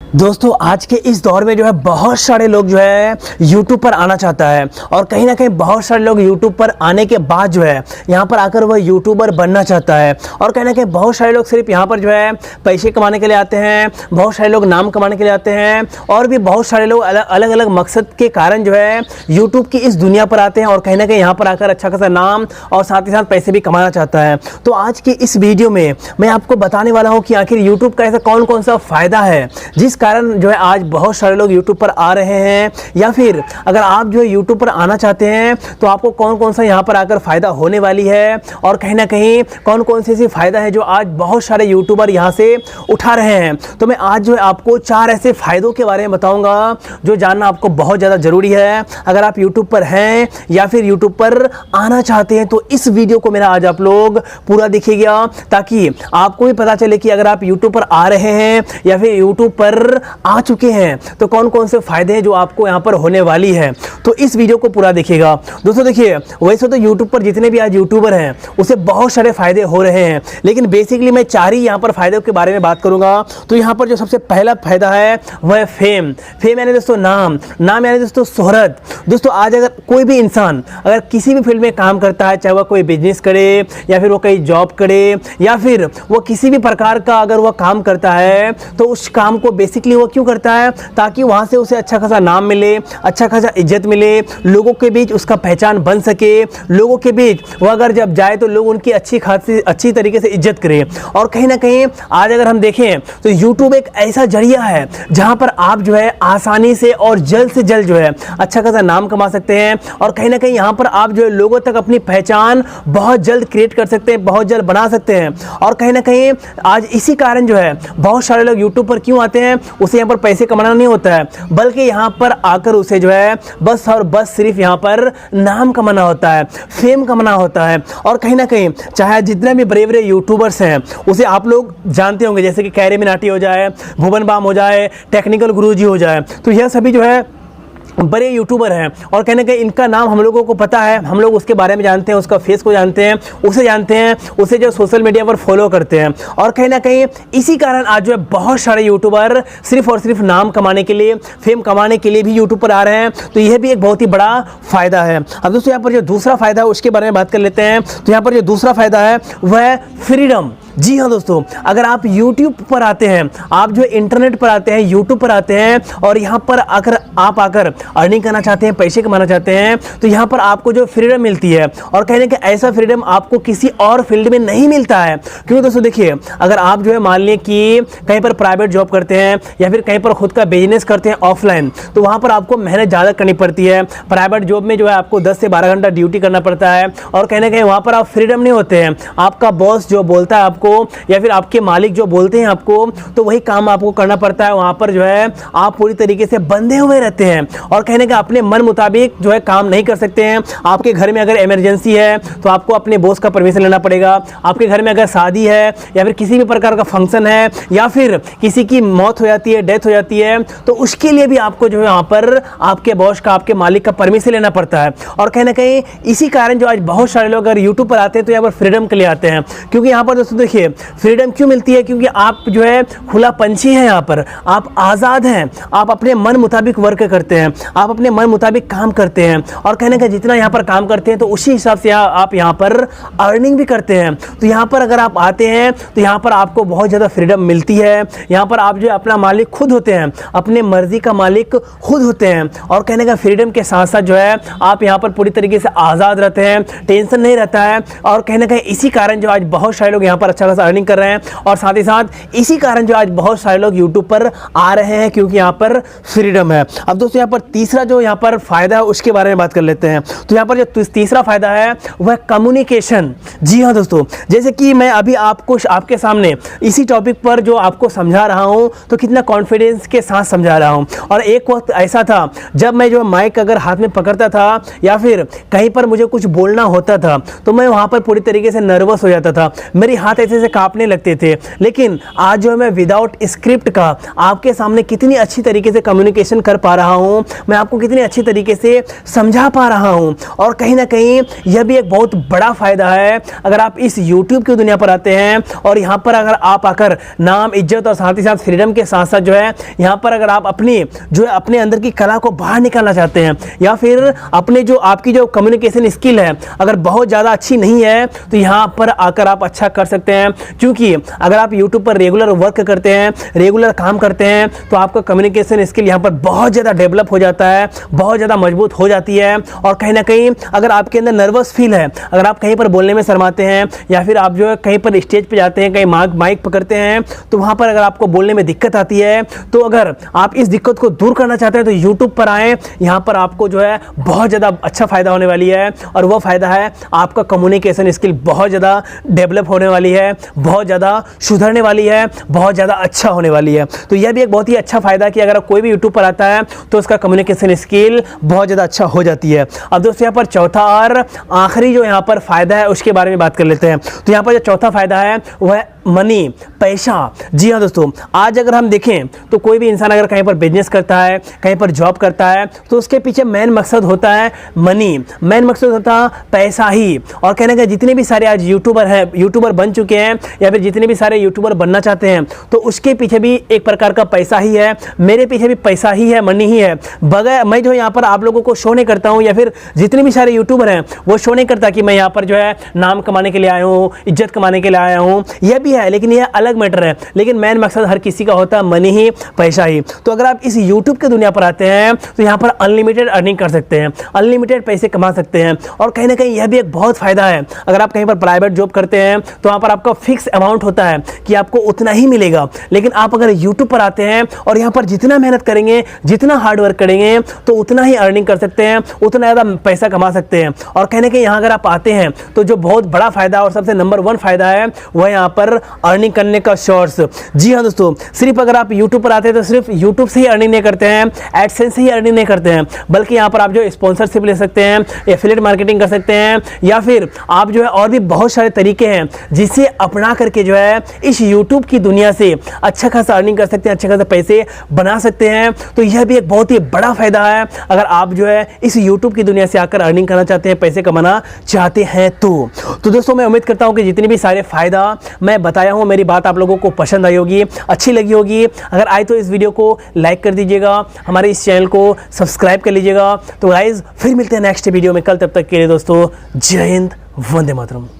दोस्तों आज के इस दौर में जो है बहुत सारे लोग जो है YouTube पर आना चाहता है और कहीं ना कहीं बहुत सारे लोग YouTube पर आने के बाद जो है यहाँ पर आकर वह यूट्यूबर बनना चाहता है और कहीं ना कहीं बहुत सारे लोग सिर्फ यहाँ पर जो है पैसे कमाने के लिए आते हैं, बहुत सारे लोग नाम कमाने के लिए आते हैं और भी बहुत सारे लोग अलग अलग मकसद के कारण जो है YouTube की इस दुनिया पर आते हैं और कहीं ना कहीं यहाँ पर आकर अच्छा खासा नाम और साथ ही साथ पैसे भी कमाना चाहता है। तो आज की इस वीडियो में मैं आपको बताने वाला हूँ कि आखिर YouTube का ऐसा कौन कौन सा फ़ायदा है जिस कारण जो है आज बहुत सारे लोग YouTube पर आ रहे हैं, या फिर अगर आप जो है YouTube पर आना चाहते हैं तो आपको कौन कौन सा यहाँ पर आकर फ़ायदा होने वाली है और कहीं ना कहीं कौन कौन से ऐसे फ़ायदा है जो आज बहुत सारे यूट्यूबर यहाँ से उठा रहे हैं। तो मैं आज जो है आपको 4 ऐसे फ़ायदों के बारे में बताऊँगा जो जानना आपको बहुत ज़्यादा ज़रूरी है अगर आप YouTube पर हैं या फिर YouTube पर आना चाहते हैं। तो इस वीडियो को मेरा आज आप लोग पूरा देखिएगा ताकि आपको भी पता चले कि अगर आप YouTube पर आ रहे हैं या फिर YouTube पर आ चुके हैं तो कौन कौन से फायदे हैं जो आपको यहां पर होने वाली है। तो इस वीडियो को पूरा देखिएगा। दोस्तों देखिए, वैसे तो यूट्यूब पर जितने भी आज यूट्यूबर हैं उसे बहुत सारे फायदे हो रहे हैं, लेकिन बेसिकली मैं 4 ही यहां पर फायदों के बारे में बात करूंगा। तो यहां पर जो सबसे पहला फायदा है वह है फेम यानी दोस्तों नाम यानी दोस्तों शोहरत। दोस्तों आज अगर कोई भी इंसान अगर किसी भी फील्ड में काम करता है, चाहे वह कोई बिजनेस करे या फिर वो कहीं जॉब करे या फिर वो किसी भी प्रकार का अगर वह काम करता है, तो उस काम को बेसिकली वो क्यों करता है? ताकि वहां से उसे अच्छा खासा नाम मिले, अच्छा खासा इज्जत मिले, लोगों के बीच उसका पहचान बन सके, लोगों के बीच वो अगर जब जाए तो लोग उनकी अच्छी तरीके से इज्जत करें। और कहीं ना कहीं आज अगर हम देखें तो YouTube एक ऐसा जरिया है जहां पर आप जो है आसानी से और जल्द से जल्द जो है अच्छा खासा नाम कमा सकते हैं और कहीं ना कहीं यहां पर आप जो है लोगों तक अपनी पहचान बहुत जल्द क्रिएट कर सकते हैं, बहुत जल्द बना सकते हैं। और कहीं ना कहीं आज इसी कारण जो है बहुत सारे लोग YouTube पर क्यों आते हैं? उसे यहाँ पर पैसे कमाना नहीं होता है, बल्कि यहाँ पर आकर उसे जो है बस और बस सिर्फ यहाँ पर नाम कमाना होता है, फेम कमाना होता है। और कहीं ना कहीं चाहे जितने भी बड़े बड़े यूट्यूबर्स हैं उसे आप लोग जानते होंगे, जैसे कि कैरी मिनाटी हो जाए, भुवन बाम हो जाए, टेक्निकल गुरुजी हो जाए, तो यह सभी जो है बड़े यूट्यूबर हैं और कहने के इनका नाम हम लोगों को पता है, हम लोग उसके बारे में जानते हैं, उसका फेस को जानते हैं, उसे जो सोशल मीडिया पर फॉलो करते हैं। और कहीं ना कहीं इसी कारण आज जो है बहुत सारे यूट्यूबर सिर्फ और सिर्फ नाम कमाने के लिए, फेम कमाने के लिए भी यूट्यूब पर आ रहे हैं। तो यह भी एक बहुत ही बड़ा फ़ायदा है। अब दोस्तों यहाँ पर जो दूसरा फ़ायदा है उसके बारे में बात कर लेते हैं। तो यहाँ पर जो दूसरा फ़ायदा है वह है फ्रीडम। जी हाँ दोस्तों, अगर आप YouTube पर आते हैं, आप जो इंटरनेट पर आते हैं, YouTube पर आते हैं और यहाँ पर अगर आप आकर अर्निंग करना चाहते हैं, पैसे कमाना चाहते हैं, तो यहाँ पर आपको जो फ्रीडम मिलती है और कहने का ऐसा फ्रीडम आपको किसी और फील्ड में नहीं मिलता है। क्योंकि दोस्तों देखिए, अगर आप जो है मान लें कि कहीं पर प्राइवेट जॉब करते हैं या फिर कहीं पर खुद का बिजनेस करते हैं ऑफलाइन, तो वहाँ पर आपको मेहनत ज़्यादा करनी पड़ती है। प्राइवेट जॉब में जो है आपको 10 से 12 घंटा ड्यूटी करना पड़ता है और कहीं ना कहीं वहाँ पर आप फ्रीडम नहीं होते हैं। आपका बॉस जो बोलता है आपको या फिर आपके मालिक जो बोलते हैं आपको, तो वही काम आपको करना पड़ता है। वहाँ पर जो है आप पूरी तरीके से बंधे हुए रहते हैं और कहने का अपने मन मुताबिक जो है काम नहीं कर सकते हैं। आपके घर में अगर इमरजेंसी है तो आपको अपने बॉस का परमिशन लेना पड़ेगा। आपके घर में अगर शादी है या फिर किसी भी प्रकार का फंक्शन है या फिर किसी की मौत हो जाती है, डेथ हो जाती है, तो उसके लिए भी आपको जो है यहाँ पर आपके बॉस का, आपके मालिक का परमिशन लेना पड़ता है। और कहीं ना कहीं इसी कारण जो आज बहुत सारे लोग अगर यूट्यूब पर आते हैं तो यहाँ पर फ्रीडम के लिए आते हैं। क्योंकि यहाँ पर दोस्तों देखिए फ्रीडम क्यों मिलती है? क्योंकि आप जो है खुला पंछी हैं, यहाँ पर आप आज़ाद हैं, आप अपने मन मुताबिक वर्क करते हैं, आप अपने मन मुताबिक काम करते हैं और कहने का जितना यहाँ पर काम करते हैं तो उसी हिसाब से आप यहाँ पर अर्निंग भी करते हैं। तो यहाँ पर अगर आप आते हैं तो यहाँ पर आपको बहुत ज़्यादा फ्रीडम मिलती है। यहाँ पर आप जो अपना मालिक खुद होते हैं, अपने मर्जी का मालिक खुद होते हैं और कहने का फ्रीडम के साथ साथ जो है आप यहाँ पर पूरी तरीके से आज़ाद रहते हैं, टेंशन नहीं रहता है। और कहने का इसी कारण जो आज बहुत सारे लोग यहाँ पर अच्छा खासा अर्निंग कर रहे हैं और साथ ही साथ इसी कारण जो आज बहुत सारे लोग यूट्यूब पर आ रहे हैं, क्योंकि यहाँ पर फ्रीडम है। अब दोस्तों यहाँ पर तीसरा जो यहाँ पर फायदा है उसके बारे में बात कर लेते हैं। तो यहाँ पर जो तीसरा फायदा है वह कम्युनिकेशन। जी हाँ दोस्तों, जैसे कि मैं अभी आपके सामने इसी टॉपिक पर जो आपको समझा रहा हूँ तो कितना कॉन्फिडेंस के साथ समझा रहा हूँ। और एक वक्त ऐसा था जब मैं जो माइक अगर हाथ में पकड़ता था या फिर कहीं पर मुझे कुछ बोलना होता था तो मैं वहाँ पर पूरी तरीके से नर्वस हो जाता था, मेरे हाथ पैसे से कांपने लगते थे, लेकिन आज जो है मैं विदाउट स्क्रिप्ट का आपके सामने कितनी अच्छी तरीके से कम्युनिकेशन कर पा रहा हूँ, मैं आपको कितनी अच्छी तरीके से समझा पा रहा हूँ। और कहीं ना कहीं यह भी एक बहुत बड़ा फ़ायदा है अगर आप इस यूट्यूब की दुनिया पर आते हैं और यहाँ पर अगर आप आकर नाम, इज्जत और साथ ही साथ फ्रीडम के साथ साथ जो है यहाँ पर अगर आप अपनी जो है अपने अंदर की कला को बाहर निकालना चाहते हैं, या फिर अपने जो आपकी जो कम्युनिकेशन स्किल है अगर बहुत ज़्यादा अच्छी नहीं है, तो यहाँ पर आकर आप अच्छा कर सकते हैं। क्योंकि अगर आप यूट्यूब पर रेगुलर वर्क करते हैं, रेगुलर काम करते हैं, तो आपका कम्युनिकेशन स्किल यहाँ पर बहुत ज़्यादा डेवलप हो जाता है, बहुत ज़्यादा मजबूत हो जाती है। और कहीं ना कहीं अगर आपके अंदर नर्वस फील है, अगर आप कहीं पर बोलने में शर्माते हैं, या फिर आप जो है कहीं पर स्टेज पे जाते हैं, कहीं माइक पकड़ते हैं, तो वहाँ पर अगर आपको बोलने में दिक्कत आती है, तो अगर आप इस दिक्कत को दूर करना चाहते हैं तो यूट्यूब पर आएँ। यहाँ पर आपको जो है बहुत ज़्यादा अच्छा फ़ायदा होने वाली है, और वो फ़ायदा है आपका कम्युनिकेशन स्किल बहुत ज़्यादा डेवलप होने वाली है, बहुत ज़्यादा सुधरने वाली है, बहुत ज़्यादा अच्छा होने वाली है। तो यह भी एक बहुत ही अच्छा फ़ायदा है कि अगर कोई भी यूट्यूब पर आता है तो उसका कम्युनिकेशन स्किल बहुत ज़्यादा अच्छा हो जाती है। अब दोस्तों यहाँ पर चौथा और आखिरी जो यहाँ पर फ़ायदा है उसके बारे में बात कर लेते हैं। तो यहाँ पर जो चौथा फ़ायदा है वह है मनी, पैसा। जी हाँ दोस्तों, आज अगर हम देखें तो कोई भी इंसान अगर कहीं पर बिजनेस करता है, कहीं पर जॉब करता है, तो उसके पीछे मेन मकसद होता है मनी, मेन मकसद होता है पैसा ही। और कहने का जितने भी सारे आज यूट्यूबर हैं, यूट्यूबर बन चुके हैं, या फिर जितने भी सारे यूट्यूबर बनना चाहते हैं, तो उसके पीछे भी एक प्रकार का पैसा ही है। मेरे पीछे भी पैसा ही है, मनी ही है। बगैर मैं जो यहाँ पर आप लोगों को शो नहीं करता हूँ, या फिर जितने भी सारे यूट्यूबर हैं वो शो नहीं करता कि मैं यहाँ पर जो है नाम कमाने के लिए आया हूँ, इज्जत कमाने के लिए आया हूँ, यह भी है, लेकिन यह अलग मैटर है। लेकिन मेन मकसद हर किसी का होता है मनी ही, पैसा ही। तो अगर आप इस यूट्यूब की दुनिया पर आते हैं तो यहाँ पर अनलिमिटेड अर्निंग कर सकते हैं, अनलिमिटेड पैसे कमा सकते हैं। और कहीं ना कहीं यह भी एक बहुत फायदा है, अगर आप कहीं पर प्राइवेट जॉब करते हैं तो वहाँ पर आपका फिक्स अमाउंट होता है कि आपको उतना ही मिलेगा। लेकिन आप अगर यूट्यूब पर आते हैं और यहाँ पर जितना मेहनत करेंगे, जितना हार्ड वर्क करेंगे, तो उतना ही अर्निंग कर सकते हैं, उतना ज़्यादा पैसा कमा सकते हैं। और कहीं ना कहीं यहाँ अगर आप आते हैं तो जो बहुत बड़ा फायदा और सबसे नंबर 1 फायदा है वह यहाँ पर अर्निंग करने का सोर्स। जी हाँ दोस्तों, सिर्फ अगर आप यूट्यूब पर आते हैं तो सिर्फ यूट्यूब से ही अर्निंग नहीं करते हैं, एडसेंस से ही अर्निंग नहीं करते हैं, बल्कि यहाँ पर आप जो स्पॉन्सरशिप ले सकते हैं, एफिलिएट मार्केटिंग कर सकते हैं, या फिर आप जो है और भी बहुत सारे तरीके हैं जिसे अपना करके जो है इस यूट्यूब की दुनिया से अच्छा खासा अर्निंग कर सकते हैं, अच्छे खासे पैसे बना सकते हैं। तो यह भी एक बहुत ही बड़ा फायदा है अगर आप जो है इस यूट्यूब की दुनिया से आकर अर्निंग करना चाहते हैं, पैसे कमाना चाहते हैं। तो दोस्तों मैं उम्मीद करता हूं कि जितने भी सारे फायदा मैं बताया हूं, मेरी बात आप लोगों को पसंद आई होगी, अच्छी लगी होगी। अगर आए तो इस वीडियो को लाइक कर दीजिएगा, हमारे इस चैनल को सब्सक्राइब कर लीजिएगा। तो गाइज फिर मिलते हैं नेक्स्ट वीडियो में कल, तब तक के लिए दोस्तों जय हिंद, वंदे मातरम।